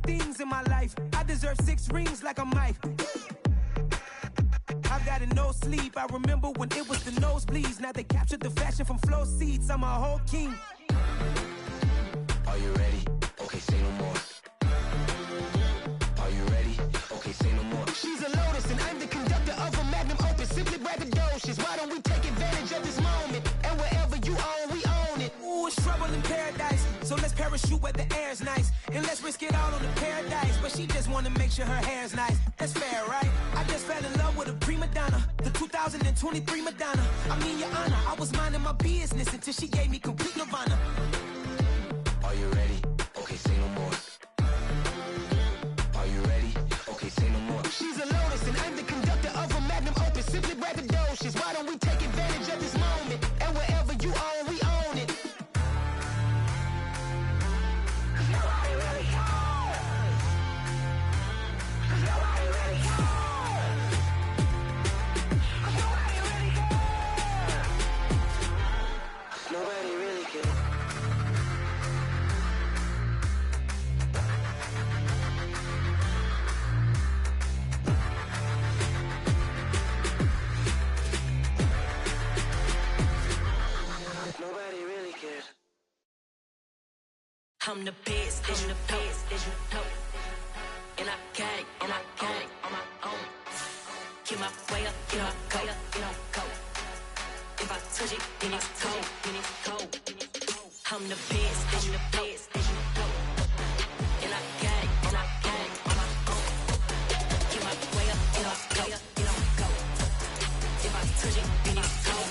things in my life. I deserve 6 rings like a Mike. I've got no sleep. I remember when it was the nosebleeds. Now they captured the fashion from flow seats. I'm a whole king. Are you ready? Okay, say no more. Are you ready? Okay, say no more. She's a lotus and I'm the conductor of a magnum opus. Simply braggadocious. Why don't we take advantage of this moment? And wherever you own, we own it. Ooh, it's trouble in paradise. So let's parachute where the air's nice. And let's risk it all on the paradise. But she just wanna make sure her hair's nice. That's fair, right? I just fell in love with a prima donna. The 2023 Madonna. I mean, your honor, I was minding my business until she gave me complete nirvana. Are you ready? Okay, say no more. Are you ready? Okay, say no more. She's a lotus and I'm the conductor of a magnum opus. Simply braggadocious. Why don't we take advantage of this moment? And wherever you own, we own it. Nobody really cares. Nobody really cares. Nobody really cares. Nobody really cares. Nobody really cares. I'm the best, as you know. And I got it, on my own. Get my way up, get my go. If I touch it, then it's cold. I'm the best, as you know. And I got it, on my own. Get my way up, get my go. If I touch it, then it's cold.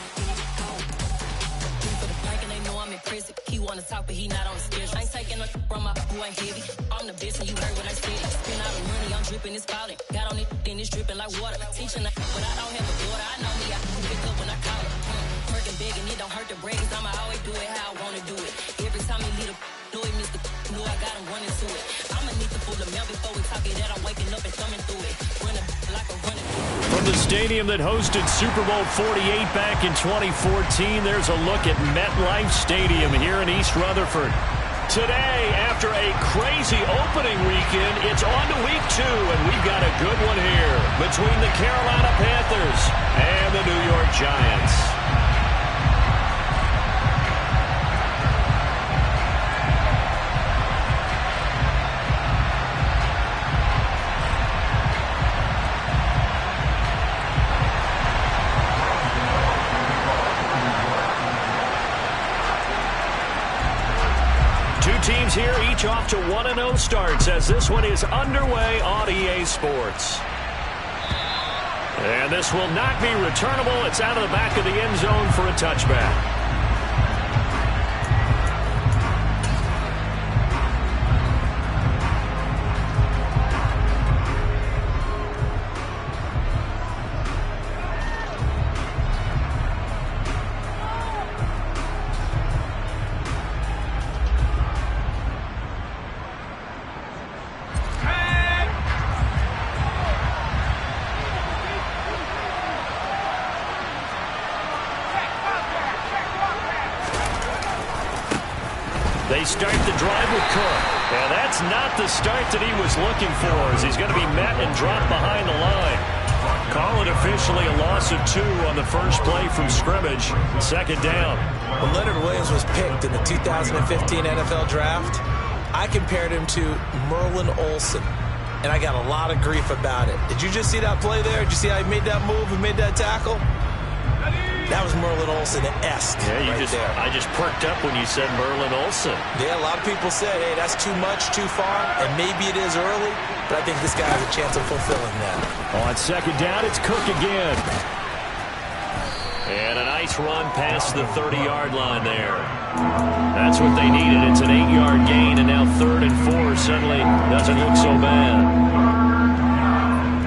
For the plank and they know I'm impressive. He wanna talk, but he not on the schedule. I ain't taking no from my who ain't heavy. I'm the best and you heard what I said. Spend all the money, I'm dripping, it's falling. Got on it, then it's dripping like water. Teaching that, but I don't have a daughter. I know me, I can pick up when I call her. Working big and it don't hurt the brakes. I'ma always do it how I wanna do it. Every time he lead a know he missed the know I got him running to it. I'ma need to pull the mail before we talk it that I'm waking up and thumbing through it. Running like a running. From the stadium that hosted Super Bowl 48 back in 2014, there's a look at MetLife Stadium here in East Rutherford. Today, after a crazy opening weekend, it's on to week 2, and we've got a good one here between the Carolina Panthers and the New York Giants. Teams here, each off to 1-0 starts as this one is underway on EA Sports. And this will not be returnable. It's out of the back of the end zone for a touchback. They start the drive with Cook. And that's not the start that he was looking for, as he's going to be met and dropped behind the line. Call it officially a loss of 2 on the first play from scrimmage. Second down. When Leonard Williams was picked in the 2015 NFL Draft, I compared him to Merlin Olsen, and I got a lot of grief about it. Did you just see that play there? Did you see how he made that move and made that tackle? That was Merlin Olsen-esque. Yeah, there. I just perked up when you said Merlin Olsen. Yeah, a lot of people said, hey, that's too much, too far, and maybe it is early, but I think this guy has a chance of fulfilling that. On second down, it's Cook again. And a nice run past the 30-yard line there. That's what they needed. It's an 8-yard gain, and now 3rd and 4 suddenly doesn't look so bad.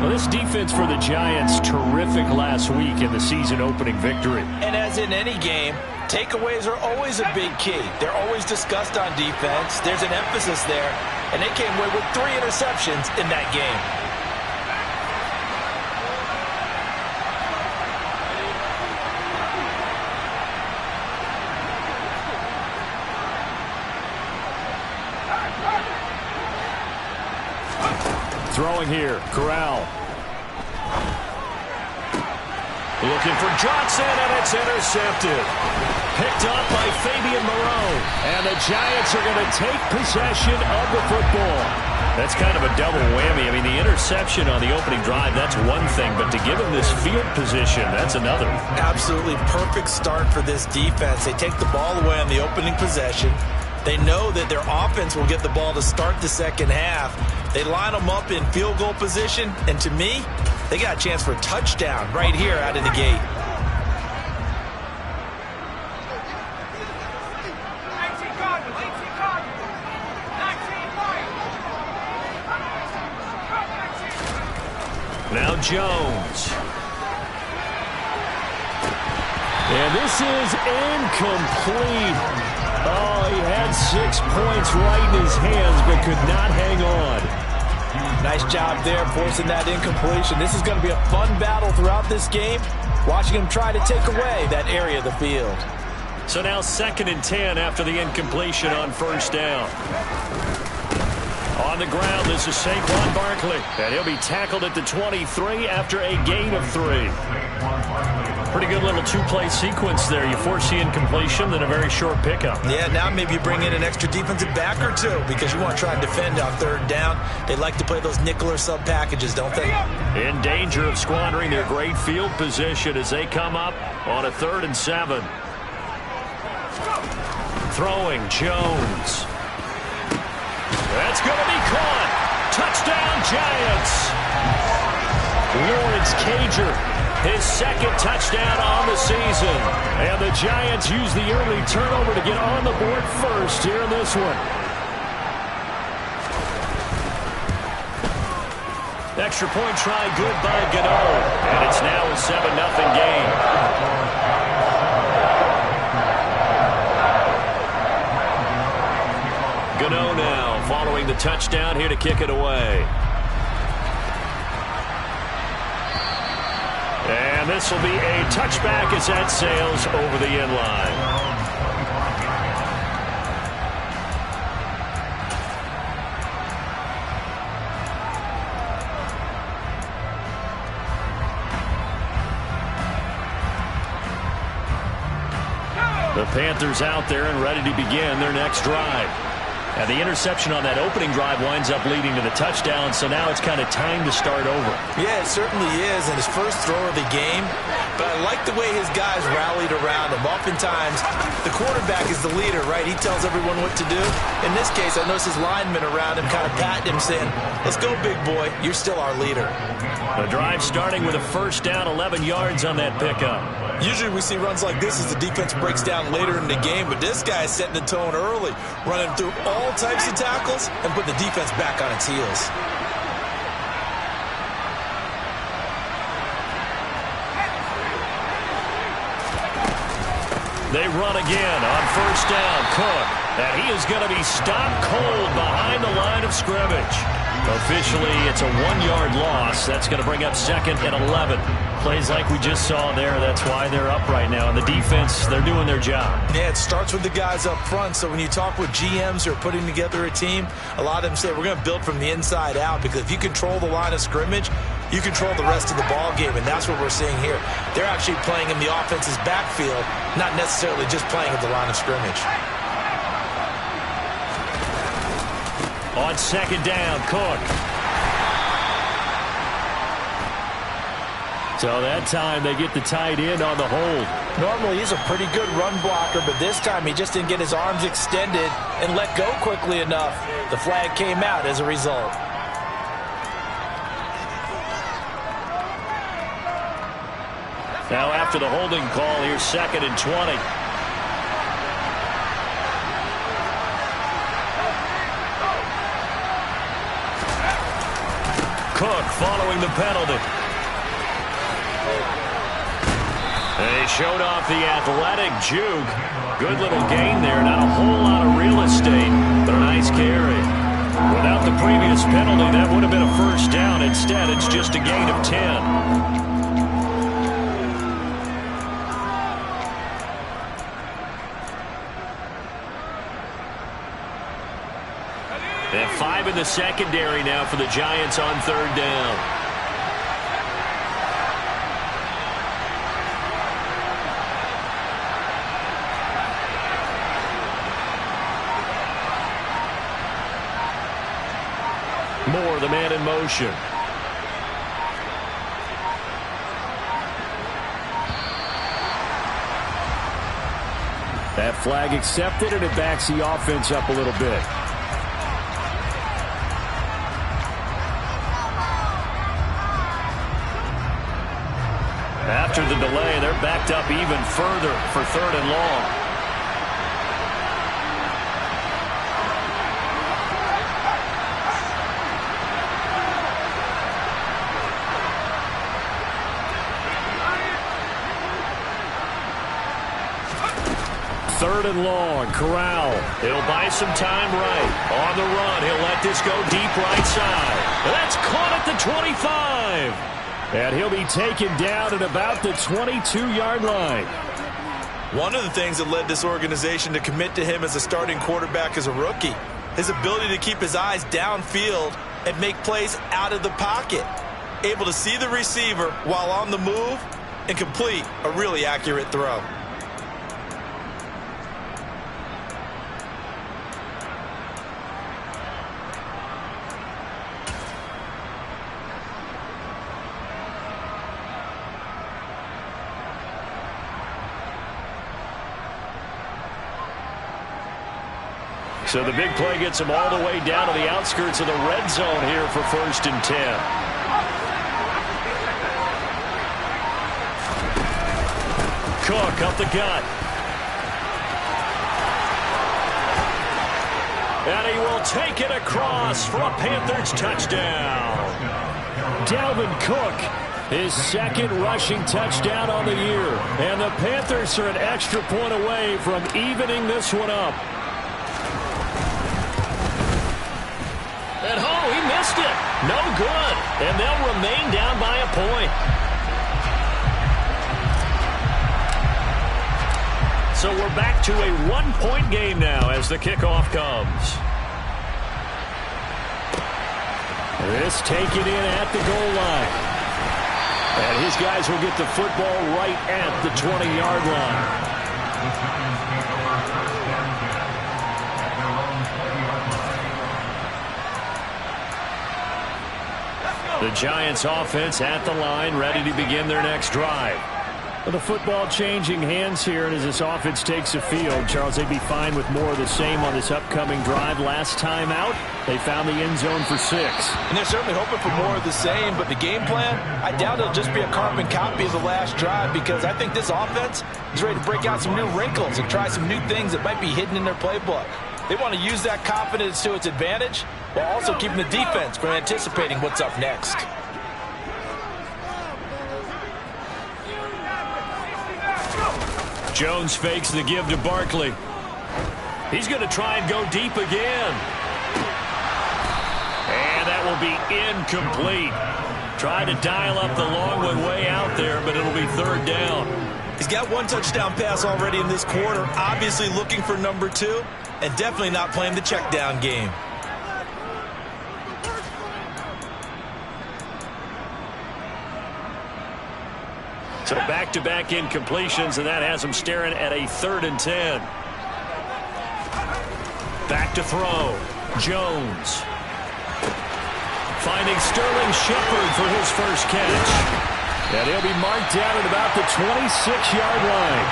Well, this defense for the Giants, terrific last week in the season-opening victory. And as in any game, takeaways are always a big key. They're always discussed on defense. There's an emphasis there, and they came away with 3 interceptions in that game. Throwing here, Corral. Looking for Johnson, and it's intercepted. Picked up by Fabian Moreau. And the Giants are going to take possession of the football. That's kind of a double whammy. I mean, the interception on the opening drive, that's one thing. But to give him this field position, that's another. Absolutely perfect start for this defense. They take the ball away on the opening possession. They know that their offense will get the ball to start the second half. They line them up in field goal position. And to me, they got a chance for a touchdown right here out of the gate. Now Jones. And this is incomplete. Oh, he had 6 points right in his hands, but could not hang on. Nice job there forcing that incompletion. This is going to be a fun battle throughout this game. Watching him try to take away that area of the field. So now 2nd and 10 after the incompletion on first down. On the ground, this is Saquon Barkley. And he'll be tackled at the 23 after a gain of 3. Pretty good little two-play sequence there. You force the incompletion, then a very short pickup. Yeah, now maybe you bring in an extra defensive back or two because you want to try and defend on 3rd down. They like to play those nickel or sub packages, don't they? In danger of squandering their great field position as they come up on a 3rd and 7. Throwing, Jones. That's going to be caught. Touchdown, Giants. Lawrence Cager. His 2nd touchdown on the season. And the Giants use the early turnover to get on the board first here in this one. Extra point try good by Gano. And it's now a 7-0 game. Gano now following the touchdown here to kick it away. And this will be a touchback as that sails over the end line. The Panthers out there and ready to begin their next drive. And the interception on that opening drive winds up leading to the touchdown, so now it's kind of time to start over. Yeah, it certainly is, and his first throw of the game. But I like the way his guys rallied around him. Oftentimes, the quarterback is the leader, right? He tells everyone what to do. In this case, I noticed his linemen around him kind of patting him, saying, let's go, big boy. You're still our leader. The drive starting with a first down, 11 yards on that pickup. Usually we see runs like this as the defense breaks down later in the game, but this guy is setting the tone early, running through all types of tackles and put the defense back on its heels. They run again on first down. Cook, and he is going to be stopped cold behind the line of scrimmage. Officially, it's a 1-yard loss. That's going to bring up 2nd and 11. Plays like we just saw there. That's why they're up right now. And the defense, they're doing their job. Yeah, it starts with the guys up front. So when you talk with GMs who are putting together a team, a lot of them say we're going to build from the inside out, because if you control the line of scrimmage, you control the rest of the ball game, and that's what we're seeing here. They're actually playing in the offense's backfield, not necessarily just playing at the line of scrimmage. On 2nd down, Cook. So that time they get the tight end on the hold. Normally he's a pretty good run blocker, but this time he just didn't get his arms extended and let go quickly enough. The flag came out as a result. Now after the holding call, here's 2nd and 20. Cook following the penalty. They showed off the athletic juke. Good little gain there. Not a whole lot of real estate, but a nice carry. Without the previous penalty, that would have been a first down. Instead, it's just a gain of 10. And 5 time in the secondary now for the Giants on third down. Moore, the man in motion. That flag accepted, and it backs the offense up a little bit. After the delay, they're backed up even further for third and long. Third and long, Corral. He'll buy some time right. On the run, he'll let this go deep right side. That's caught at the 25. And he'll be taken down at about the 22-yard line. One of the things that led this organization to commit to him as a starting quarterback as a rookie, his ability to keep his eyes downfield and make plays out of the pocket. Able to see the receiver while on the move and complete a really accurate throw. So the big play gets him all the way down to the outskirts of the red zone here for 1st and 10. Cook up the gut. And he will take it across for a Panthers touchdown. Dalvin Cook, his second rushing touchdown on the year. And the Panthers are an extra point away from evening this one up. And oh, he missed it. No good. And they'll remain down by a point. So we're back to a one-point game now as the kickoff comes. This taken in at the goal line. And his guys will get the football right at the 20-yard line. The Giants offense at the line, ready to begin their next drive. With the football changing hands here, and as this offense takes the field, Charles, they'd be fine with more of the same on this upcoming drive. Last time out, they found the end zone for 6. And they're certainly hoping for more of the same, but the game plan, I doubt it'll just be a carbon copy of the last drive, because I think this offense is ready to break out some new wrinkles and try some new things that might be hidden in their playbook. They want to use that confidence to its advantage, while also keeping the defense from anticipating what's up next. Jones fakes the give to Barkley. He's going to try and go deep again. And that will be incomplete. Try to dial up the long one way out there, but it'll be third down. He's got one touchdown pass already in this quarter, obviously looking for number 2, and definitely not playing the check down game. So back-to-back incompletions, and that has him staring at a 3rd and 10. Back to throw. Jones. Finding Sterling Shepard for his first catch. And he'll be marked down at about the 26-yard line.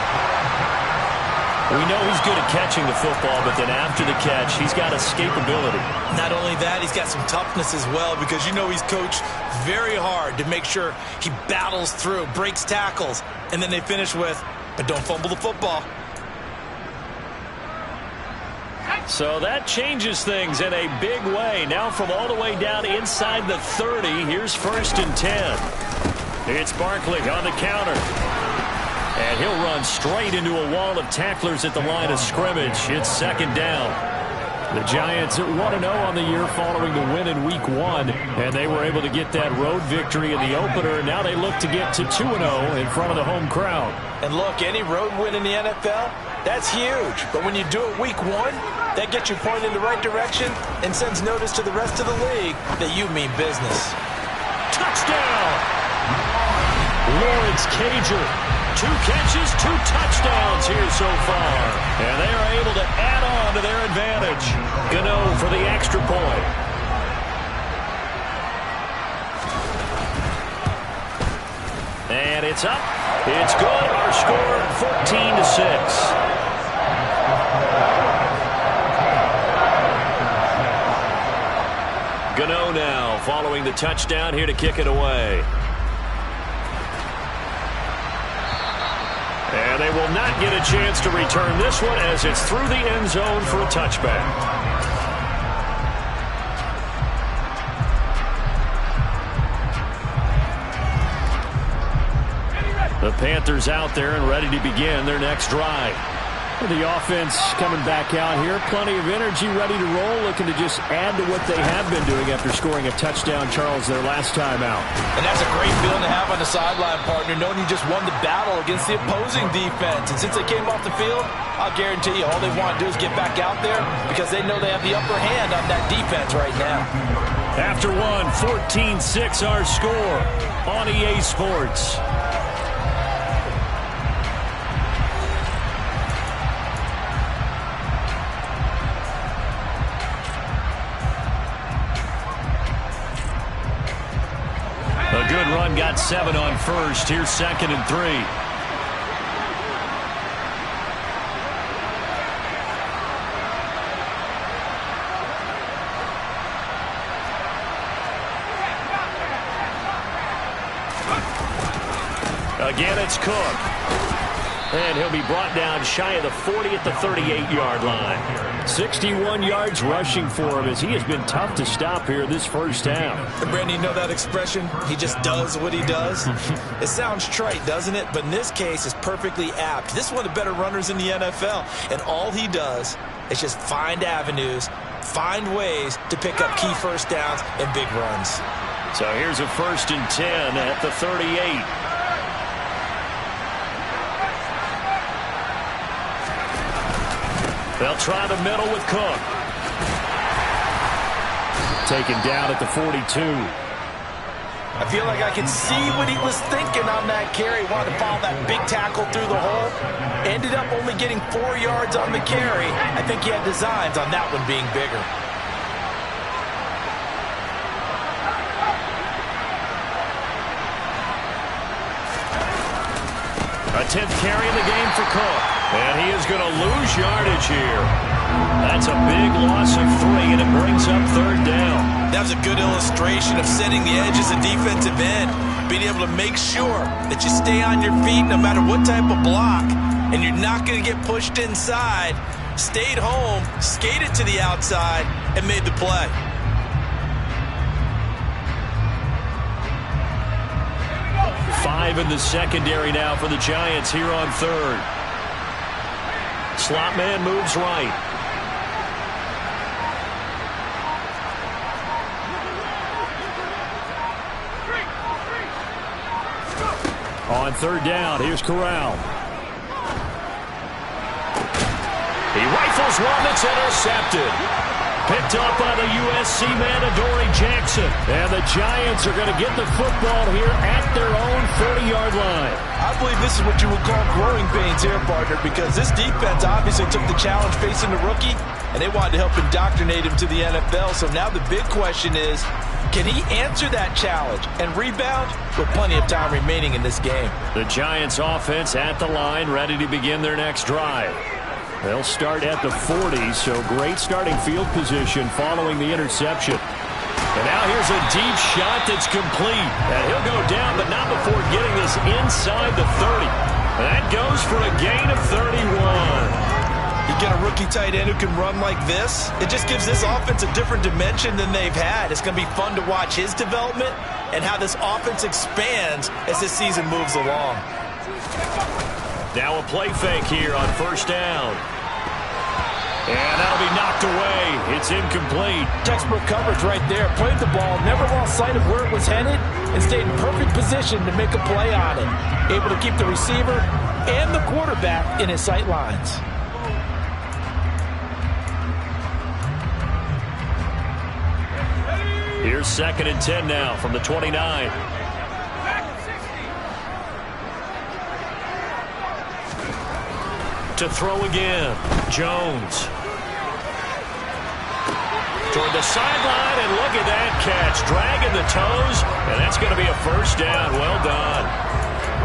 We know he's good at catching the football, but then after the catch, he's got escapability. Not only that, he's got some toughness as well, because you know he's coached very hard to make sure he battles through, breaks tackles, and then they finish with, but don't fumble the football. So that changes things in a big way. Now from all the way down inside the 30, here's 1st and 10. It's Barkley on the counter. And he'll run straight into a wall of tacklers at the line of scrimmage. It's 2nd down. The Giants at 1-0 on the year following the win in Week 1. And they were able to get that road victory in the opener. Now they look to get to 2-0 in front of the home crowd. And look, any road win in the NFL, that's huge. But when you do it Week 1, That gets you pointed in the right direction and sends notice to the rest of the league that you mean business. Touchdown! Lawrence Cager. 2 catches, 2 touchdowns here so far. And they are able to add on to their advantage. Gano for the extra point. And it's up. It's good. Our score, 14-6. Gano now following the touchdown here to kick it away. And they will not get a chance to return this one as it's through the end zone for a touchback. The Panthers out there and ready to begin their next drive. The offense coming back out here. Plenty of energy, ready to roll, looking to just add to what they have been doing after scoring a touchdown, Charles, their last time out. And that's a great feeling to have on the sideline, partner, knowing you just won the battle against the opposing defense. And since they came off the field, I'll guarantee you all they want to do is get back out there because they know they have the upper hand on that defense right now. After one, 14-6 our score on EA Sports. A good run, got 7 on first. Here's 2nd and 3. Again, it's Cook. And he'll be brought down shy of the 40 at the 38-yard line. 61 yards rushing for him as he has been tough to stop here this first half. And Brandon, you know that expression? He just does what he does? It sounds trite, doesn't it? But in this case, it's perfectly apt. This is one of the better runners in the NFL. And all he does is just find avenues, find ways to pick up key first downs and big runs. So here's a 1st and 10 at the 38. They'll try the middle with Cook. Taken down at the 42. I feel like I can see what he was thinking on that carry. Wanted to follow that big tackle through the hole. Ended up only getting 4 yards on the carry. I think he had designs on that one being bigger. A 10th carry in the game for Cook. And he is going to lose yardage here. That's a big loss of 3, and it brings up 3rd down. That was a good illustration of setting the edge as a defensive end. Being able to make sure that you stay on your feet no matter what type of block, and you're not going to get pushed inside. Stayed home, skated to the outside, and made the play. Five in the secondary now for the Giants here on 3rd. Slot man moves right. On 3rd down, here's Corral. He rifles one that's intercepted. Picked up by the USC man, Adoree Jackson. And the Giants are going to get the football here at their own 30-yard line. I believe this is what you would call growing pains here, partner, because this defense obviously took the challenge facing the rookie, and they wanted to help indoctrinate him to the NFL. So now the big question is, can he answer that challenge and rebound with plenty of time remaining in this game? The Giants offense at the line, ready to begin their next drive. They'll start at the 40, so great starting field position following the interception. And now here's a deep shot that's complete. And he'll go down, but not before getting this inside the 30. And that goes for a gain of 31. You get a rookie tight end who can run like this, it just gives this offense a different dimension than they've had. It's going to be fun to watch his development and how this offense expands as this season moves along. Now a play fake here on 1st down. And that'll be knocked away. It's incomplete. Textbook coverage right there. Played the ball, never lost sight of where it was headed, and stayed in perfect position to make a play on it. Able to keep the receiver and the quarterback in his sight lines. Here's 2nd and 10 now from the 29. To throw again. Jones. Toward the sideline, and look at that catch. Dragging the toes, and that's going to be a first down. Well done.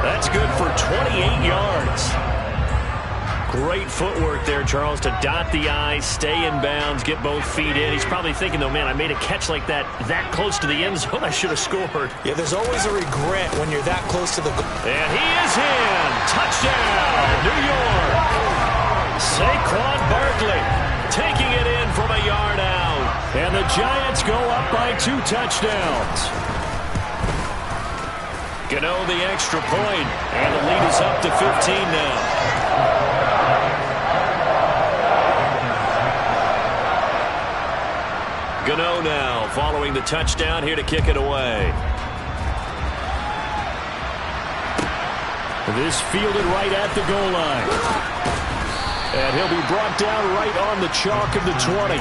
That's good for 28 yards. Great footwork there, Charles, to dot the I, stay in bounds, get both feet in. He's probably thinking, though, man, I made a catch like that close to the end zone. I should have scored. Yeah, there's always a regret when you're that close to the goal. And he is in. Touchdown, New York. Saquon Barkley taking it in from a yard out. And the Giants go up by 2 touchdowns. Gano the extra point, and the lead is up to 15 now. Gano now following the touchdown here to kick it away. This fielded right at the goal line. And he'll be brought down right on the chalk of the 20.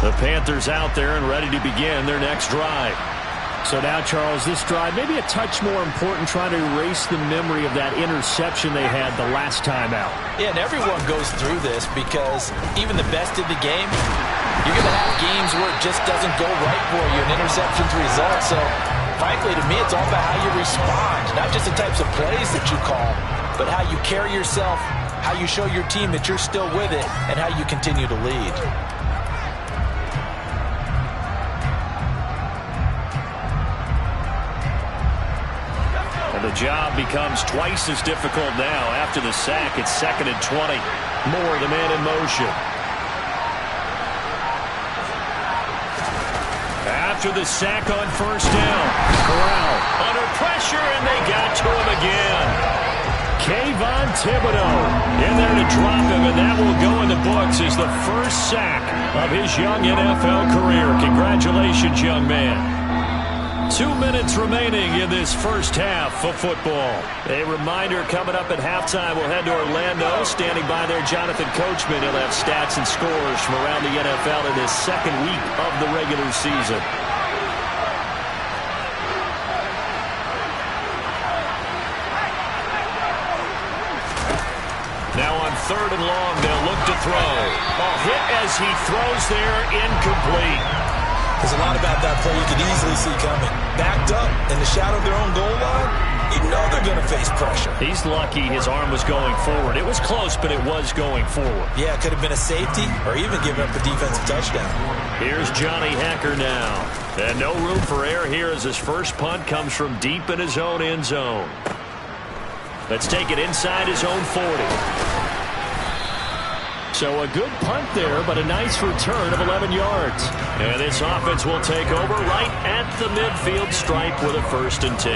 The Panthers out there and ready to begin their next drive. So now, Charles, this drive maybe a touch more important, trying to erase the memory of that interception they had the last time out. Yeah, and everyone goes through this because even the best in the game, you're going to have games where it just doesn't go right for you, and interceptions result. So, frankly, to me, it's all about how you respond, not just the types of plays that you call, but how you carry yourself, how you show your team that you're still with it, and how you continue to lead. The job becomes twice as difficult now after the sack. It's 2nd and 20. Moore, the man in motion. After the sack on first down, Corral under pressure, and they got to him again. Kayvon Thibodeau in there to drop him, and that will go in the books as the first sack of his young NFL career. Congratulations, young man. 2 minutes remaining in this first half of football. A reminder coming up at halftime. We'll head to Orlando. Standing by there, Jonathan Coachman. He'll have stats and scores from around the NFL in his second week of the regular season. Now on 3rd and long, they'll look to throw. Ball hit as he throws there, incomplete. There's a lot about that play you could easily see coming. Backed up in the shadow of their own goal line, you know they're going to face pressure. He's lucky his arm was going forward. It was close, but it was going forward. Yeah, it could have been a safety or even giving up a defensive touchdown. Here's Johnny Hecker now. And no room for error here as his first punt comes from deep in his own end zone. Let's take it inside his own 40. So a good punt there, but a nice return of 11 yards. And this offense will take over right at the midfield stripe with a 1st and 10.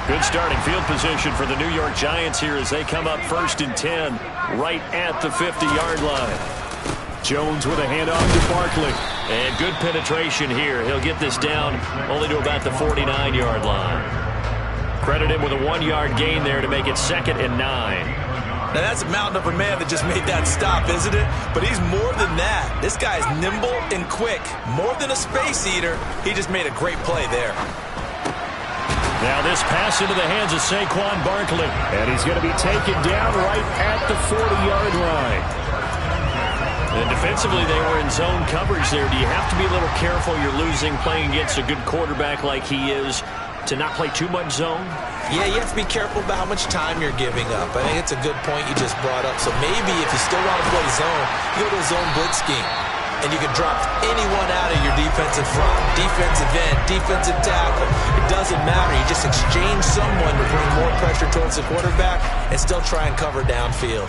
Good starting field position for the New York Giants here as they come up 1st and 10 right at the 50-yard line. Jones with a handoff to Barkley. And good penetration here. He'll get this down only to about the 49-yard line. Credit him with a 1-yard gain there to make it 2nd and 9. Now that's a mountain of a man that just made that stop, isn't it? But he's more than that. This guy's nimble and quick. More than a space eater. He just made a great play there. Now this pass into the hands of Saquon Barkley. And he's going to be taken down right at the 40-yard line. And defensively, they were in zone coverage there. Do you have to be a little careful? You're losing playing against a good quarterback like he is, to not play too much zone? Yeah, you have to be careful about how much time you're giving up. I think it's a good point you just brought up. So maybe if you still want to play zone, you go to a zone blitz scheme. And you can drop anyone out of your defensive front. Defensive end, defensive tackle. It doesn't matter. You just exchange someone to bring more pressure towards the quarterback and still try and cover downfield.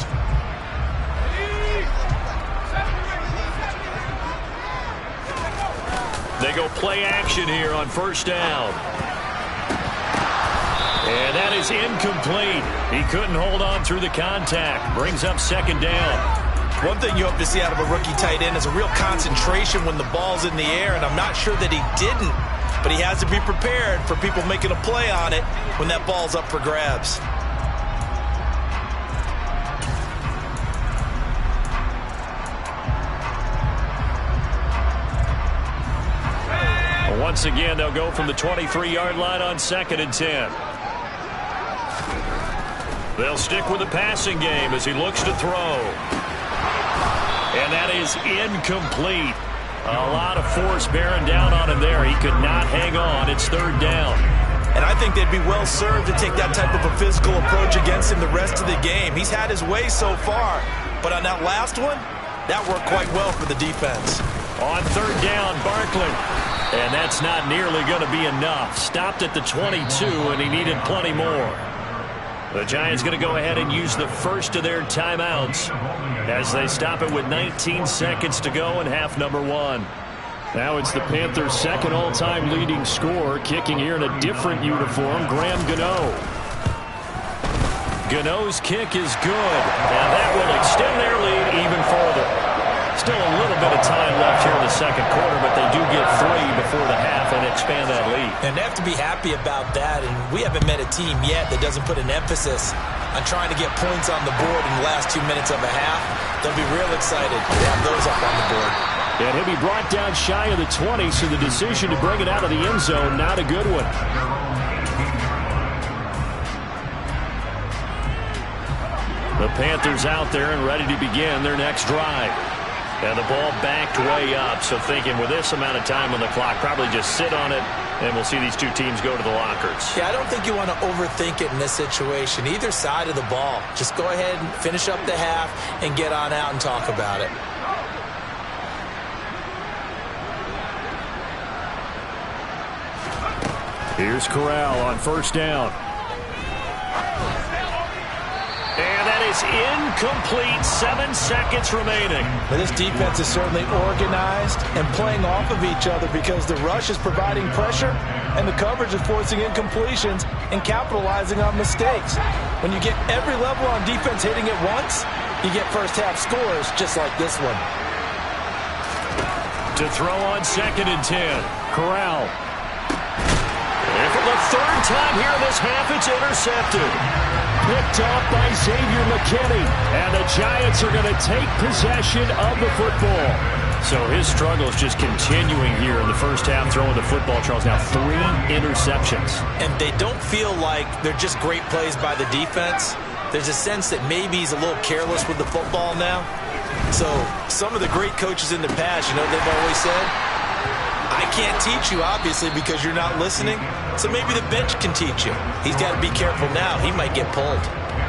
They go play action here on 1st down. And that is incomplete. He couldn't hold on through the contact. Brings up second down. One thing you hope to see out of a rookie tight end is a real concentration when the ball's in the air, and I'm not sure that he didn't, but he has to be prepared for people making a play on it when that ball's up for grabs. Once again, they'll go from the 23-yard line on 2nd and 10. They'll stick with the passing game as he looks to throw. And that is incomplete. A lot of force bearing down on him there. He could not hang on. It's 3rd down. And I think they'd be well served to take that type of a physical approach against him the rest of the game. He's had his way so far, but on that last one, that worked quite well for the defense. On 3rd down, Barkley. And that's not nearly going to be enough. Stopped at the 22, and he needed plenty more. The Giants going to go ahead and use the first of their timeouts as they stop it with 19 seconds to go in half number 1. Now it's the Panthers' second all-time leading scorer, kicking here in a different uniform, Graham Gano. Gano's kick is good, and that will extend their lead even further. Still a little bit of time left here in the second quarter, but they do get 3 before the half and expand that lead. And they have to be happy about that, and we haven't met a team yet that doesn't put an emphasis on trying to get points on the board in the last 2 minutes of a half. They'll be real excited to have those up on the board. And he'll be brought down shy of the 20, so the decision to bring it out of the end zone, not a good one. The Panthers out there and ready to begin their next drive. And the ball backed way up, so thinking with this amount of time on the clock, probably just sit on it, and we'll see these two teams go to the lockers. Yeah, I don't think you want to overthink it in this situation. Either side of the ball. Just go ahead and finish up the half and get on out and talk about it. Here's Corral on 1st down. And that is incomplete. 7 seconds remaining. But this defense is certainly organized and playing off of each other because the rush is providing pressure and the coverage is forcing incompletions and capitalizing on mistakes. When you get every level on defense hitting at once, you get first half scores just like this one. To throw on 2nd and 10. Corral. And for the 3rd time here in this half, it's intercepted. Picked off by Xavier McKinney. And the Giants are going to take possession of the football. So his struggle is just continuing here in the first half, throwing the football, Charles. Now 3 interceptions. And they don't feel like they're just great plays by the defense. There's a sense that maybe he's a little careless with the football now. So some of the great coaches in the past, you know, they've always said, I can't teach you, obviously, because you're not listening. So maybe the bench can teach you. He's got to be careful now. He might get pulled.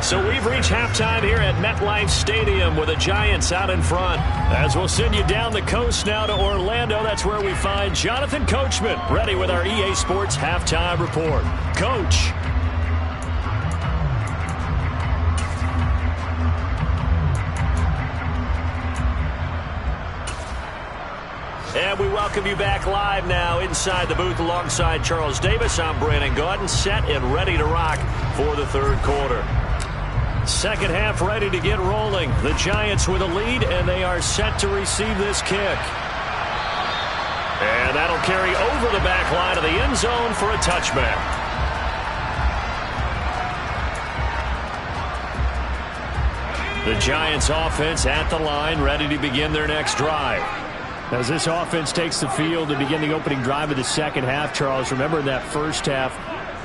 So we've reached halftime here at MetLife Stadium with the Giants out in front. As we'll send you down the coast now to Orlando, that's where we find Jonathan Coachman, ready with our EA Sports Halftime Report. Coach. And we welcome you back live now inside the booth alongside Charles Davis. I'm Brandon Gaudin, set and ready to rock for the 3rd quarter. Second half ready to get rolling. The Giants with a lead, and they are set to receive this kick. And that'll carry over the back line of the end zone for a touchback. The Giants offense at the line, ready to begin their next drive. As this offense takes the field to begin the opening drive of the second half, Charles, remember in that first half,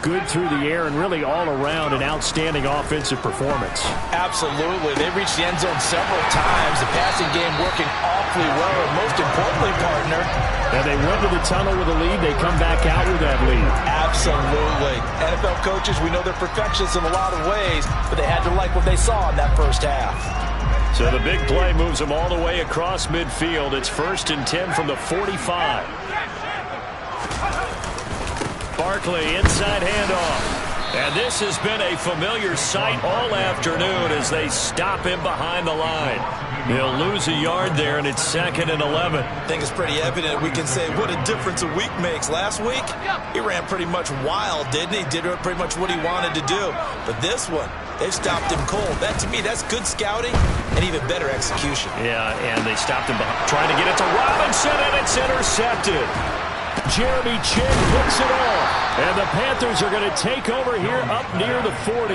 good through the air and really all around an outstanding offensive performance. Absolutely. They reached the end zone several times. The passing game working awfully well, and most importantly, partner. And they went to the tunnel with a lead. They come back out with that lead. Absolutely. NFL coaches, we know they're perfectionists in a lot of ways, but they had to like what they saw in that first half. So the big play moves them all the way across midfield. It's 1st and 10 from the 45. Barkley, inside handoff. And this has been a familiar sight all afternoon as they stop him behind the line. He'll lose a yard there, and it's 2nd and 11. I think it's pretty evident. We can say what a difference a week makes. Last week, he ran pretty much wild, didn't he? Did pretty much what he wanted to do. But this one, they've stopped him cold. That, to me, that's good scouting and even better execution. Yeah, and they stopped him behind, trying to get it to Robinson, and it's intercepted. Jeremy Chin picks it off, and the Panthers are going to take over here up near the 40.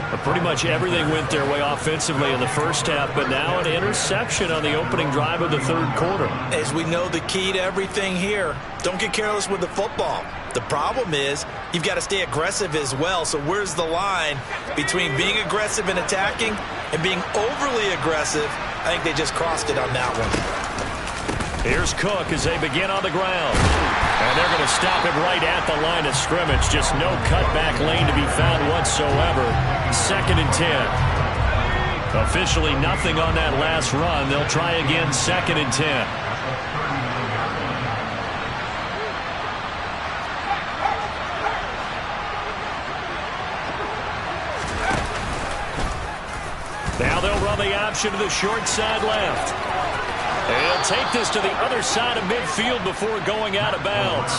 But pretty much everything went their way offensively in the first half, but now an interception on the opening drive of the third quarter. As we know, the key to everything here, don't get careless with the football. The problem is you've got to stay aggressive as well. So where's the line between being aggressive and attacking and being overly aggressive? I think they just crossed it on that one. Here's Cook as they begin on the ground. And they're going to stop him right at the line of scrimmage. Just no cutback lane to be found whatsoever. 2nd and 10. Officially nothing on that last run. They'll try again 2nd and 10. Now they'll run the option to the short side left. And he'll take this to the other side of midfield before going out of bounds.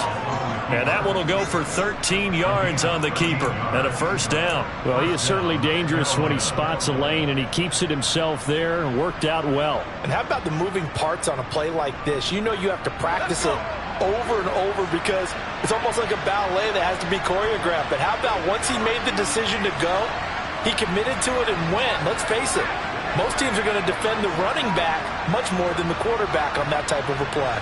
And that one will go for 13 yards on the keeper and a first down. Well, he is certainly dangerous when he spots a lane, and he keeps it himself there and worked out well. And how about the moving parts on a play like this? You know you have to practice it over and over because it's almost like a ballet that has to be choreographed. But how about once he made the decision to go, he committed to it and went. Let's face it. Most teams are going to defend the running back much more than the quarterback on that type of a play.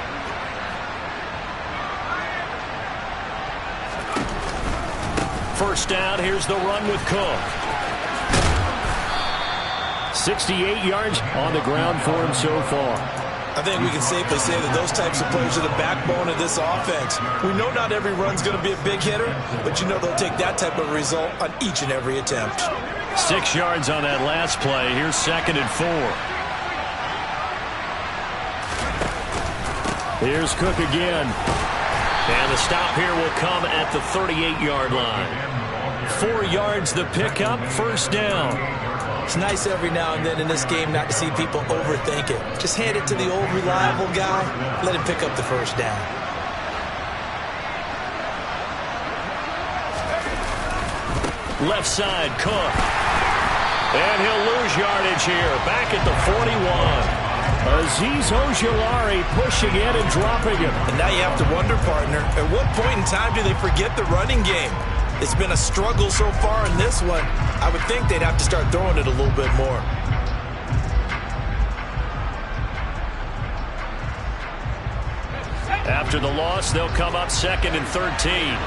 First down, here's the run with Cook. 68 yards on the ground for him so far. I think we can safely say that those types of plays are the backbone of this offense. We know not every run's going to be a big hitter, but you know they'll take that type of result on each and every attempt. 6 yards on that last play. Here's 2nd and 4. Here's Cook again. And the stop here will come at the 38-yard line. 4 yards the pickup, first down. It's nice every now and then in this game not to see people overthink it. Just hand it to the old reliable guy. Let him pick up the first down. Left side, Cook. And he'll lose yardage here. Back at the 41. Azeez Ojulari pushing in and dropping him. And now you have to wonder, partner, at what point in time do they forget the running game? It's been a struggle so far in this one. I would think they'd have to start throwing it a little bit more. After the loss, they'll come up 2nd and 13.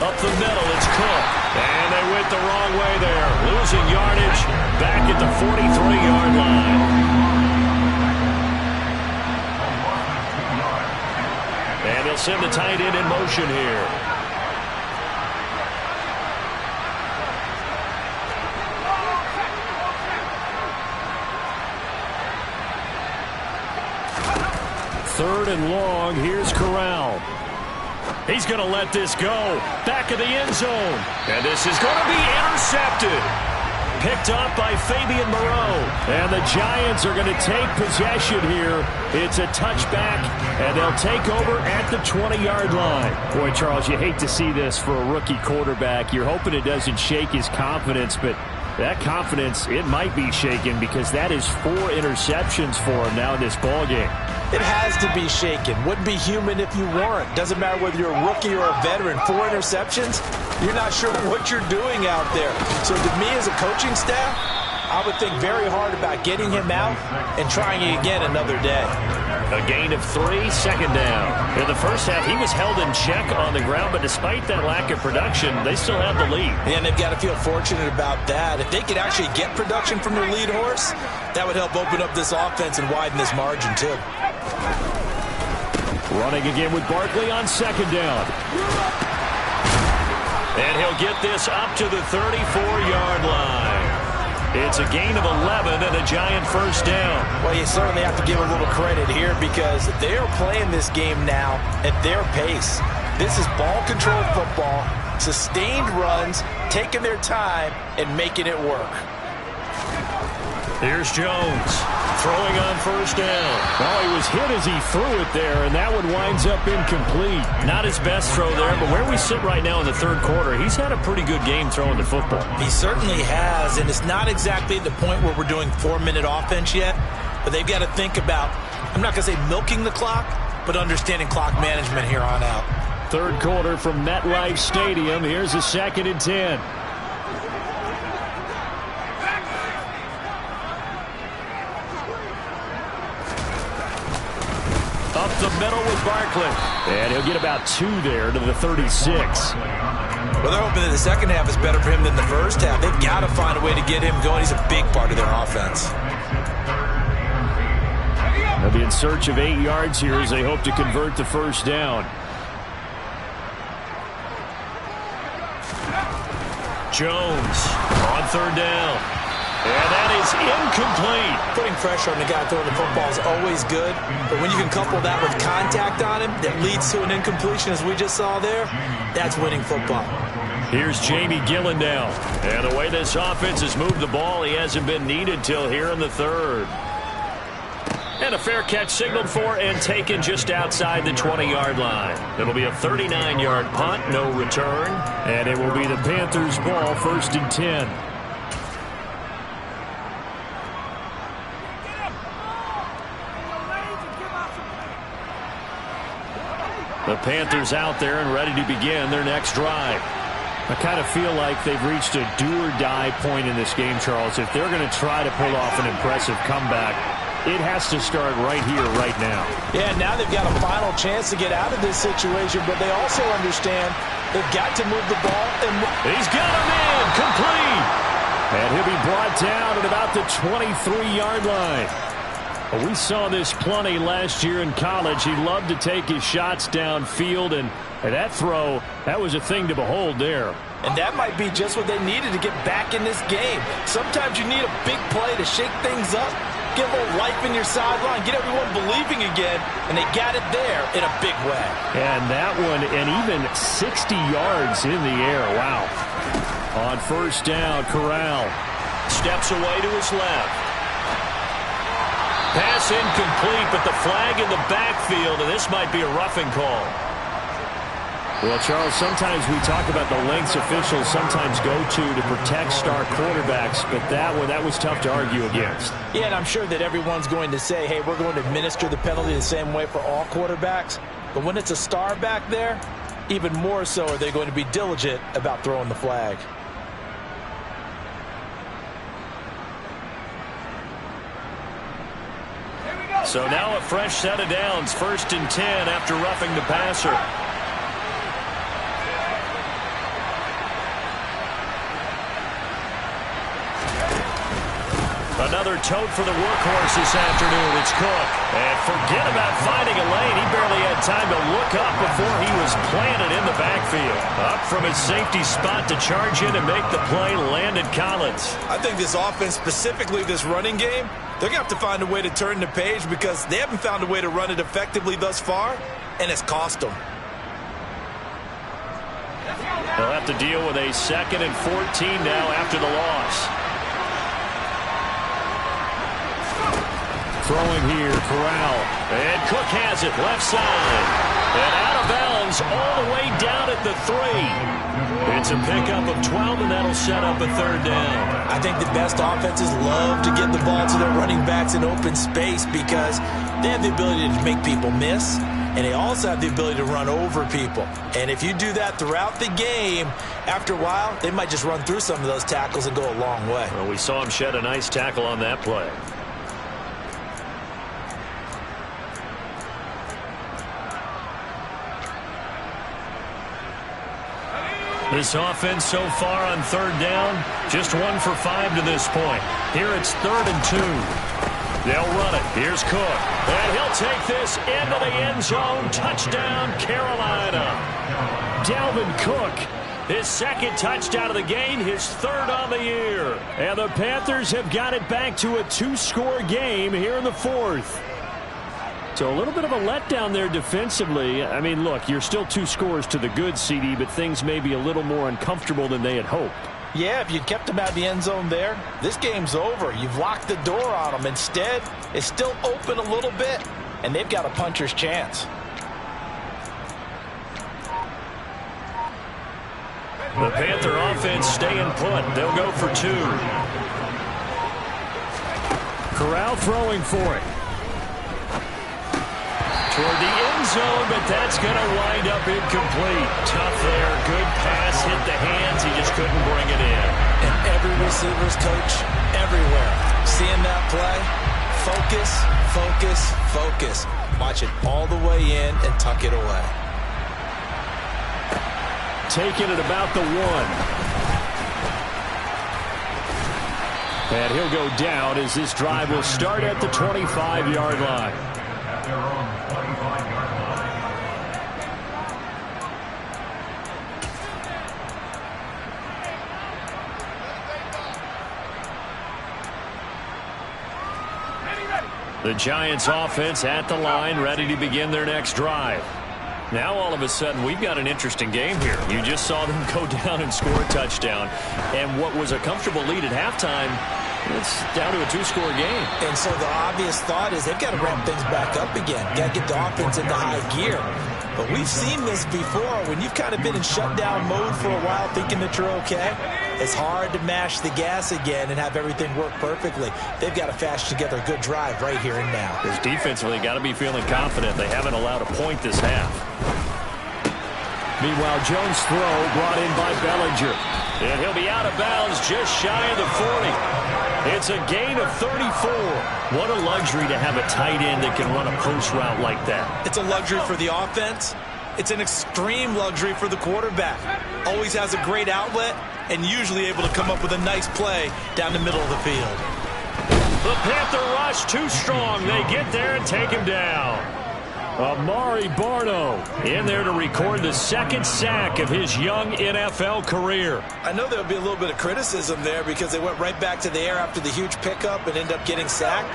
Up the middle, it's Cook. And they went the wrong way there. Losing yardage back at the 43-yard line. And they'll send the tight end in motion here. Third and long. Here's Corral. He's going to let this go. Back of the end zone. And this is going to be intercepted. Picked up by Fabian Moreau. And the Giants are going to take possession here. It's a touchback, and they'll take over at the 20-yard line. Boy, Charles, you hate to see this for a rookie quarterback. You're hoping it doesn't shake his confidence, but that confidence, it might be shaken because that is 4 interceptions for him now in this ballgame. It has to be shaken. Wouldn't be human if you weren't. Doesn't matter whether you're a rookie or a veteran. 4 interceptions, you're not sure what you're doing out there. So to me as a coaching staff, I would think very hard about getting him out and trying it again another day. A gain of 3, second down. In the first half, he was held in check on the ground, but despite that lack of production, they still have the lead. And they've got to feel fortunate about that. If they could actually get production from their lead horse, that would help open up this offense and widen this margin too. Running again with Barkley on second down. And he'll get this up to the 34-yard line. It's a gain of 11 and a giant first down. Well, you certainly have to give a little credit here because they are playing this game now at their pace. This is ball control football, sustained runs, taking their time, and making it work. Here's Jones throwing on first down. Well, he was hit as he threw it there, and that one winds up incomplete. Not his best throw there, but where we sit right now in the third quarter, he's had a pretty good game throwing the football. He certainly has, and it's not exactly the point where we're doing 4-minute offense yet, but they've got to think about, I'm not going to say milking the clock, but understanding clock management here on out. Third quarter from MetLife Stadium. Here's a 2nd and 10. Up the middle with Barkley. And he'll get about 2 there to the 36. Well, they're hoping that the second half is better for him than the first half. They've got to find a way to get him going. He's a big part of their offense. They'll be in search of 8 yards here as they hope to convert the first down. Jones on third down. And that is incomplete. Putting pressure on the guy throwing the football is always good, but when you can couple that with contact on him that leads to an incompletion as we just saw there, that's winning football. Here's Jamie Gillendow. And the way this offense has moved the ball, he hasn't been needed till here in the third. And a fair catch signaled for and taken just outside the 20-yard line. It'll be a 39-yard punt, no return. And it will be the Panthers' ball, 1st and 10. The Panthers out there and ready to begin their next drive. I kind of feel like they've reached a do-or-die point in this game, Charles. If they're going to try to pull off an impressive comeback, it has to start right here, right now. Yeah, now they've got a final chance to get out of this situation, but they also understand they've got to move the ball. And he's got him in, complete. And he'll be brought down at about the 23-yard line. Well, we saw this plenty last year in college. He loved to take his shots downfield, and that throw, that was a thing to behold there. And that might be just what they needed to get back in this game. Sometimes you need a big play to shake things up, get a little life in your sideline, get everyone believing again, and they got it there in a big way. And that one, and even 60 yards in the air. Wow. On first down, Corral steps away to his left. Pass incomplete, but the flag in the backfield, and this might be a roughing call. Well, Charles, sometimes we talk about the lengths officials sometimes go to protect star quarterbacks, but that was tough to argue against. Yeah, and I'm sure that everyone's going to say, hey, we're going to administer the penalty the same way for all quarterbacks. But when it's a star back there, even more so are they going to be diligent about throwing the flag. So now a fresh set of downs, 1st and 10 after roughing the passer. Another tote for the workhorse this afternoon. It's Cook. And forget about finding a lane. He barely had time to look up before he was planted in the backfield. Up from his safety spot to charge in and make the play, landed Collins. I think this offense, specifically this running game, they're going to have to find a way to turn the page because they haven't found a way to run it effectively thus far, and it's cost them. They'll have to deal with a 2nd and 14 now after the loss. Throwing here, Corral. And Cook has it, left side. And out of bounds all the way down at the 3. It's a pickup of 12, and that'll set up a 3rd down. I think the best offenses love to get the ball to their running backs in open space because they have the ability to make people miss, and they also have the ability to run over people. And if you do that throughout the game, after a while, they might just run through some of those tackles and go a long way. Well, we saw him shed a nice tackle on that play. This offense so far on 3rd down, just 1 for 5 to this point. Here it's 3rd and 2. They'll run it. Here's Cook. And he'll take this into the end zone. Touchdown, Carolina. Dalvin Cook His second touchdown of the game, his third on the year. And the Panthers have got it back to a 2-score game here in the fourth. So a little bit of a letdown there defensively. I mean, look, you're still 2 scores to the good, CD, but things may be a little more uncomfortable than they had hoped. Yeah, if you'd kept them out of the end zone there, this game's over. You've locked the door on them. Instead, it's still open a little bit, and they've got a puncher's chance. The Panther offense staying put. They'll go for 2. Corral throwing for it. Toward the end zone, but that's going to wind up incomplete. Tough there. Good pass. Hit the hands. He just couldn't bring it in. And every receiver's coach everywhere. Seeing that play, focus, focus, focus. Watch it all the way in and tuck it away. Taking it about the 1. And he'll go down as this drive will start at the 25-yard line. The Giants offense at the line, ready to begin their next drive. Now all of a sudden we've got an interesting game here. You just saw them go down and score a touchdown. And what was a comfortable lead at halftime, it's down to a 2-score game. And so the obvious thought is they've got to ramp things back up again. Got to get the offense into high gear. But we've seen this before. When you've kind of been in shutdown mode for a while thinking that you're okay, it's hard to mash the gas again and have everything work perfectly. They've got to fashion together a good drive right here and now. Because defensively, got to be feeling confident. They haven't allowed a point this half. Meanwhile, Jones' throw brought in by Bellinger. And he'll be out of bounds just shy of the 40. It's a gain of 34. What a luxury to have a tight end that can run a post route like that. It's a luxury for the offense. It's an extreme luxury for the quarterback. Always has a great outlet and usually able to come up with a nice play down the middle of the field. The Panther rush too strong. They get there and take him down. Amari Barno in there to record the second sack of his young NFL career. I know there'll be a little bit of criticism there because they went right back to the air after the huge pickup and end up getting sacked.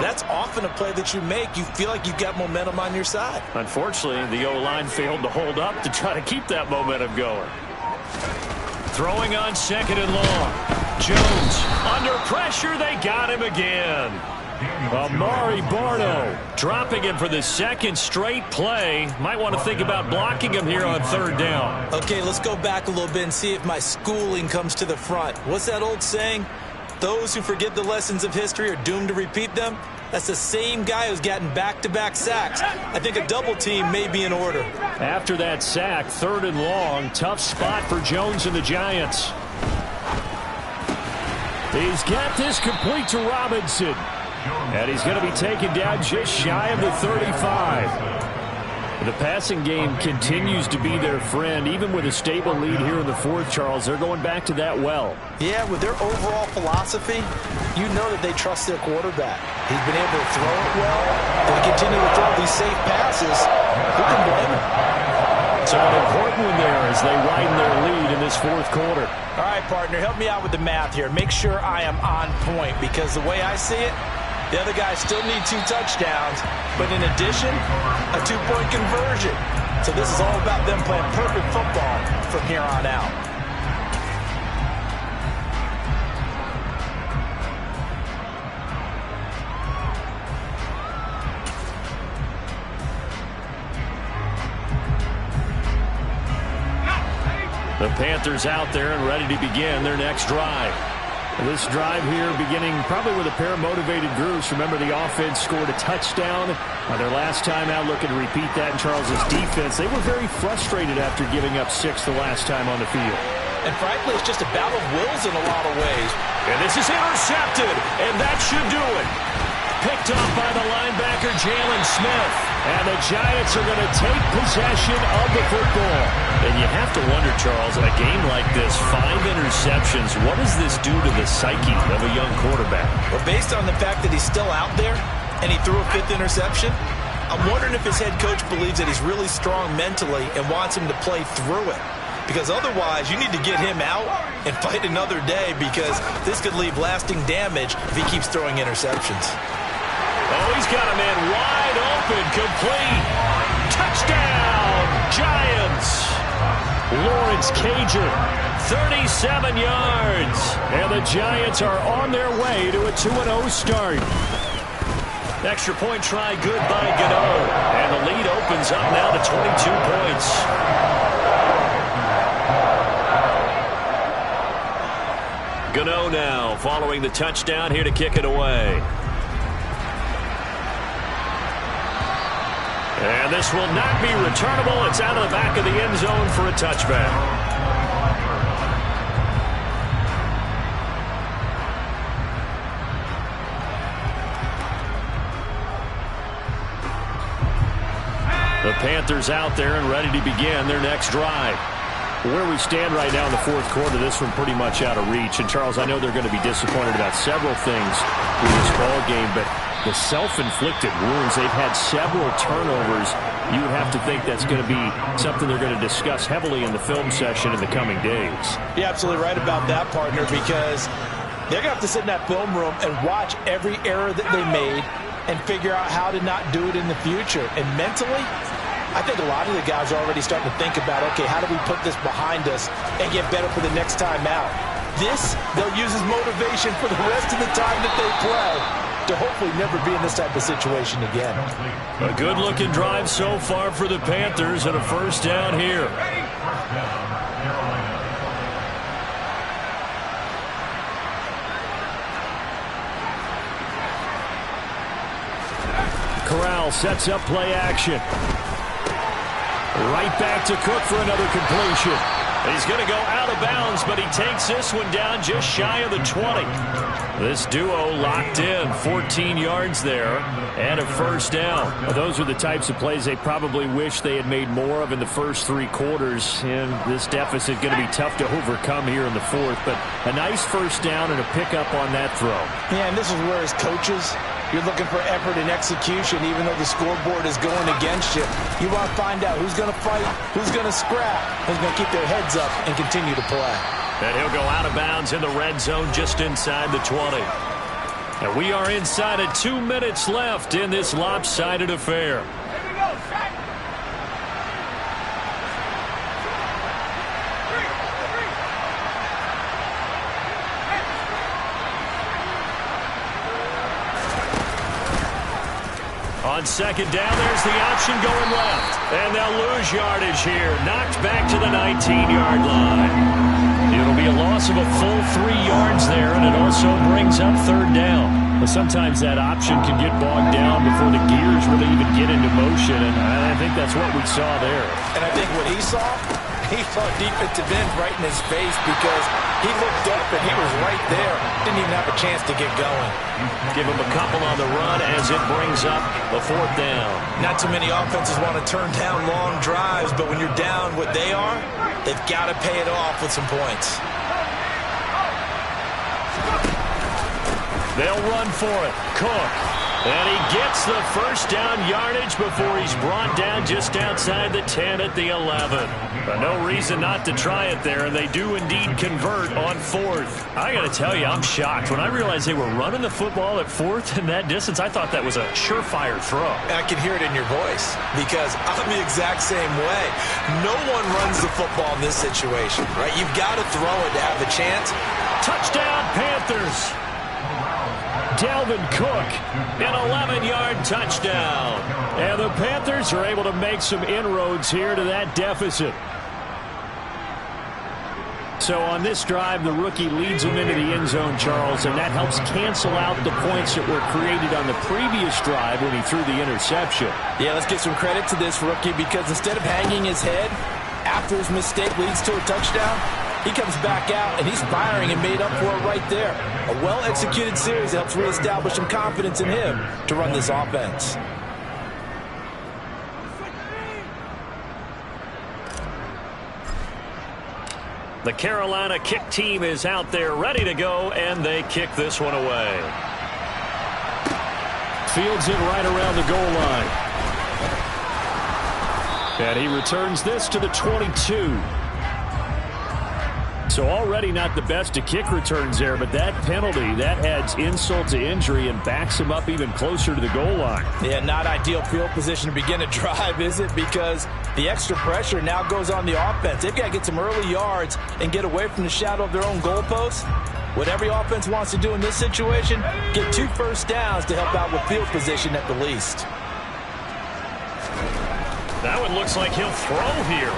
That's often a play that you make. You feel like you've got momentum on your side. Unfortunately, the O-line failed to hold up to try to keep that momentum going. Throwing on 2nd and long. Jones under pressure. They got him again. Amari Barno dropping him for the second straight play. Might want to think about blocking him here on 3rd down. Okay, let's go back a little bit and see if my schooling comes to the front. What's that old saying? Those who forget the lessons of history are doomed to repeat them. That's the same guy who's gotten back-to-back sacks. I think a double team may be in order. After that sack, 3rd and long. Tough spot for Jones and the Giants. He's got this complete to Robinson. And he's going to be taken down just shy of the 35. The passing game continues to be their friend. Even with a stable lead here in the 4th, Charles, they're going back to that well. Yeah, with their overall philosophy, you know that they trust their quarterback. He's been able to throw it well. They continue to throw these safe passes. Who can blame him? So an important one there as they widen their lead in this 4th quarter. All right, partner, help me out with the math here. Make sure I am on point because the way I see it, the other guys still need 2 touchdowns, but in addition, a 2-point conversion. So this is all about them playing perfect football from here on out. The Panthers out there and ready to begin their next drive. This drive here beginning probably with a pair of motivated groups. Remember, the offense scored a touchdown on their last time out. Looking to repeat that in Charles's defense. They were very frustrated after giving up 6 the last time on the field. And frankly, it's just a battle of wills in a lot of ways. And this is intercepted, and that should do it. Picked off by the linebacker, Jalen Smith. And the Giants are going to take possession of the football. And you have to wonder, Charles, in a game like this, 5 interceptions, what does this do to the psyche of a young quarterback? Well, based on the fact that he's still out there and he threw a 5th interception, I'm wondering if his head coach believes that he's really strong mentally and wants him to play through it. because otherwise you need to get him out and fight another day, because this could leave lasting damage if he keeps throwing interceptions. Oh, he's got a man wide open, complete. Touchdown, Giants. Lawrence Cager, 37 yards. And the Giants are on their way to a 2-0 start. Extra point try good by Gano. And the lead opens up now to 22 points. Gano now following the touchdown here to kick it away. And this will not be returnable. It's out of the back of the end zone for a touchback. The Panthers out there and ready to begin their next drive. Where we stand right now in the fourth quarter, this one pretty much out of reach. And, Charles, I know they're going to be disappointed about several things in this ball game, but the self-inflicted wounds, they've had several turnovers. You would have to think that's going to be something they're going to discuss heavily in the film session in the coming days. You're absolutely right about that, partner, because they're going to have to sit in that film room and watch every error that they made and figure out how to not do it in the future. And mentally, I think a lot of the guys are already starting to think about, okay, how do we put this behind us and get better for the next time out? This, they'll use as motivation for the rest of the time that they play to hopefully never be in this type of situation again. A good-looking drive so far for the Panthers and a first down here. Corral sets up play action. Right back to Cook for another completion. He's going to go out of bounds, but he takes this one down just shy of the 20. This duo locked in, 14 yards there, and a first down. Well, those are the types of plays they probably wish they had made more of in the first three quarters, and this deficit going to be tough to overcome here in the fourth. But a nice first down and a pickup on that throw. Yeah, and this is where, as coaches, you're looking for effort and execution, even though the scoreboard is going against you. You want to find out who's going to fight, who's going to scrap, who's going to keep their heads up and continue to play. And he'll go out of bounds in the red zone just inside the 20. And we are inside of 2 minutes left in this lopsided affair. On second down, there's the option going left. And they'll lose yardage here. Knocked back to the 19-yard line. It'll be a loss of a full 3 yards there, and it also brings up third down. But sometimes that option can get bogged down before the gears really even get into motion, and I think that's what we saw there. And I think what he saw defensive end right in his face, because he looked up and he was right there. Didn't even have a chance to get going. Give him a couple on the run as it brings up the fourth down. Not too many offenses want to turn down long drives, but when you're down what they are, they've got to pay it off with some points. They'll run for it. Cook. And he gets the first down yardage before he's brought down just outside the 10 at the 11. But no reason not to try it there, and they do indeed convert on fourth. I got to tell you, I'm shocked. When I realized they were running the football at fourth in that distance, I thought that was a surefire throw. I can hear it in your voice, because I'm the exact same way. No one runs the football in this situation, right? You've got to throw it to have a chance. Touchdown, Panthers. Dalvin Cook, an 11-yard touchdown. And the Panthers are able to make some inroads here to that deficit. So on this drive, the rookie leads them into the end zone, Charles, and that helps cancel out the points that were created on the previous drive when he threw the interception. Yeah, let's give some credit to this rookie, because instead of hanging his head after his mistake leads to a touchdown, he comes back out, and he's firing and made up for it right there. A well-executed series helps reestablish some confidence in him to run this offense. The Carolina kick team is out there ready to go, and they kick this one away. Fields it right around the goal line. And he returns this to the 22. So already not the best of kick returns there, but that penalty, that adds insult to injury and backs him up even closer to the goal line. Yeah, not ideal field position to begin a drive, is it? Because the extra pressure now goes on the offense. They've got to get some early yards and get away from the shadow of their own goalposts. What every offense wants to do in this situation, get 2 first downs to help out with field position at the least. That one looks like he'll throw here.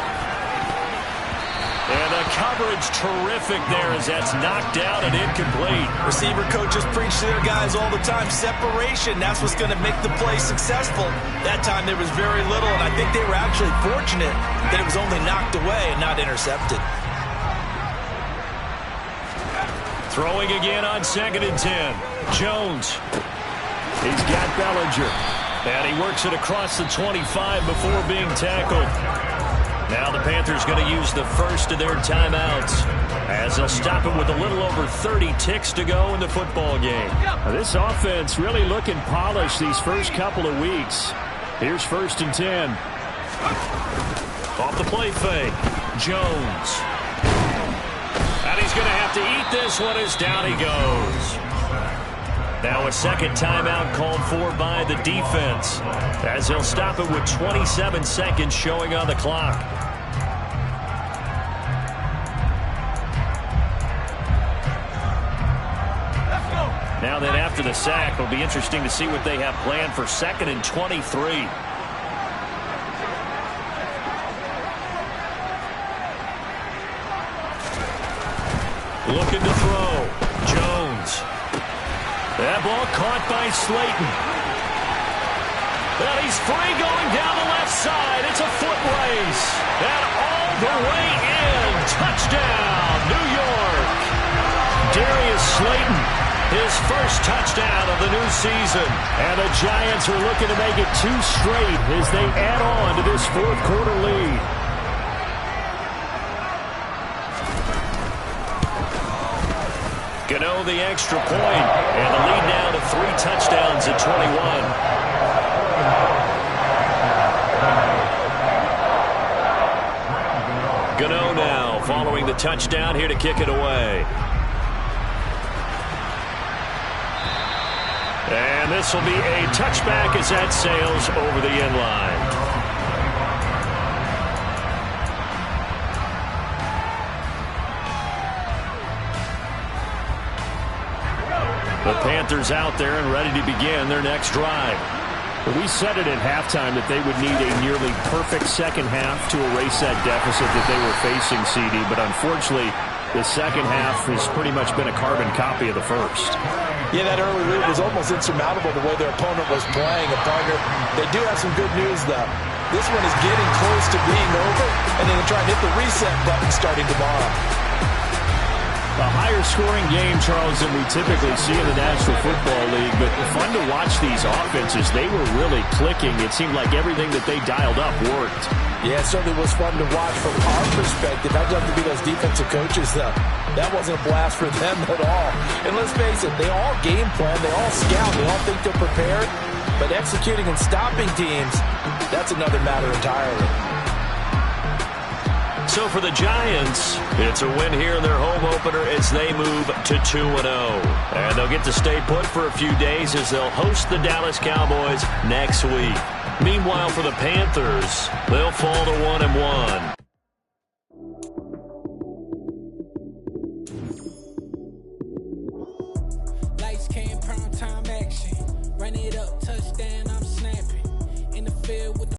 And the coverage terrific there as that's knocked out and incomplete. Receiver coaches preach to their guys all the time. Separation, that's what's going to make the play successful. That time there was very little, and I think they were actually fortunate that it was only knocked away and not intercepted. Throwing again on 2nd and 10. Jones. He's got Bellinger. And he works it across the 25 before being tackled. Now the Panthers going to use the first of their timeouts as they'll stop it with a little over 30 ticks to go in the football game. Now this offense really looking polished these first couple of weeks. Here's 1st and 10. Off the play fake. Jones. And he's going to have to eat this one as down he goes. Now a second timeout called for by the defense as they'll stop it with 27 seconds showing on the clock. Now then after the sack, it'll be interesting to see what they have planned for 2nd and 23. Looking to throw. Jones. That ball caught by Slayton. And he's free going down the left side. It's a foot race. And all the way in. Touchdown, New York. Darius Slayton, his first touchdown of the new season. And the Giants are looking to make it 2 straight as they add on to this 4th quarter lead. Gano the extra point, and the lead now to 3 touchdowns at 21. Gano now following the touchdown here to kick it away. And this will be a touchback as that sails over the end line. The Panthers out there and ready to begin their next drive. We said it at halftime that they would need a nearly perfect second half to erase that deficit that they were facing, CD, but unfortunately, the second half has pretty much been a carbon copy of the first. Yeah, that early lead was almost insurmountable the way their opponent was playing. And partner, they do have some good news, though. This one is getting close to being over, and they're going to try and hit the reset button starting tomorrow. A higher-scoring game, Charles, than we typically see in the National Football League, but fun to watch these offenses. They were really clicking. It seemed like everything that they dialed up worked. Yeah, it certainly was fun to watch from our perspective. I'd love to be those defensive coaches, though. That wasn't a blast for them at all. And let's face it, they all game plan, they all scout, they all think they're prepared, but executing and stopping teams, that's another matter entirely. So for the Giants, it's a win here in their home opener as they move to 2-0. And they'll get to stay put for a few days as they'll host the Dallas Cowboys next week. Meanwhile, for the Panthers, they'll fall to 1-1. Lights, cam, prime time action. Run it up, touchdown, I'm snapping. In the field with the